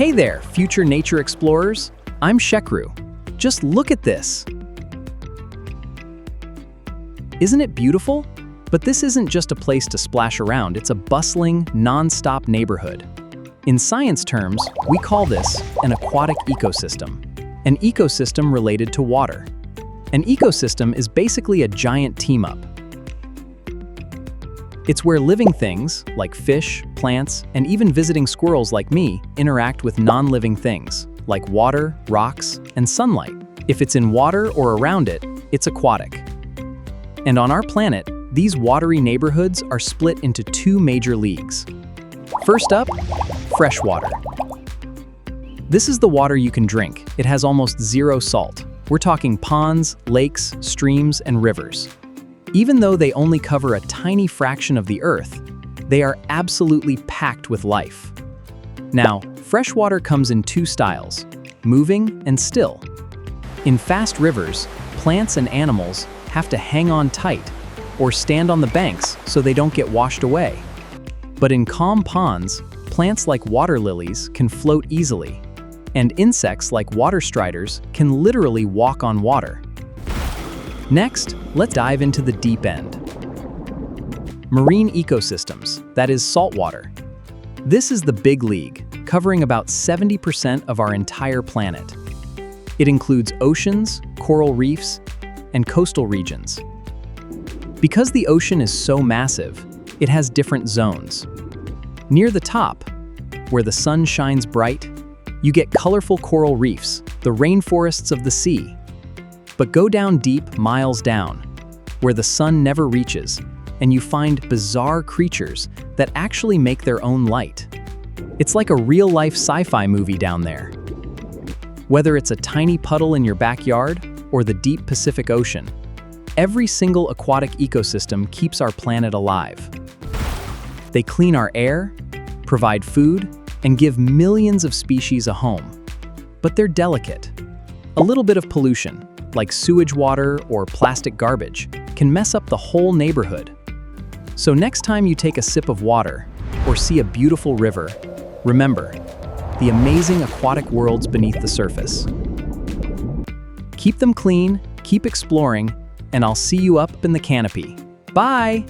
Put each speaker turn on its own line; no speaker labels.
Hey there, future nature explorers. I'm Shekru. Just look at this. Isn't it beautiful? But this isn't just a place to splash around, it's a bustling, non-stop neighborhood. In science terms, we call this an aquatic ecosystem. An ecosystem related to water. An ecosystem is basically a giant team-up. It's where living things, like fish, plants, and even visiting squirrels like me, interact with non-living things, like water, rocks, and sunlight. If it's in water or around it, it's aquatic. And on our planet, these watery neighborhoods are split into two major leagues. First up, freshwater. This is the water you can drink. It has almost zero salt. We're talking ponds, lakes, streams, and rivers. Even though they only cover a tiny fraction of the Earth, they are absolutely packed with life. Now, freshwater comes in two styles, moving and still. In fast rivers, plants and animals have to hang on tight or stand on the banks so they don't get washed away. But in calm ponds, plants like water lilies can float easily, and insects like water striders can literally walk on water. Next, let's dive into the deep end. Marine ecosystems, that is saltwater. This is the big league, covering about 70% of our entire planet. It includes oceans, coral reefs, and coastal regions. Because the ocean is so massive, it has different zones. Near the top, where the sun shines bright, you get colorful coral reefs, the rainforests of the sea. But go down deep, miles down, where the sun never reaches, and you find bizarre creatures that actually make their own light. It's like a real-life sci-fi movie down there. Whether it's a tiny puddle in your backyard or the deep Pacific Ocean, every single aquatic ecosystem keeps our planet alive. They clean our air, provide food, and give millions of species a home. But they're delicate. A little bit of pollution, like sewage water or plastic garbage, can mess up the whole neighborhood. So next time you take a sip of water or see a beautiful river, remember the amazing aquatic worlds beneath the surface. Keep them clean, keep exploring, and I'll see you up in the canopy. Bye!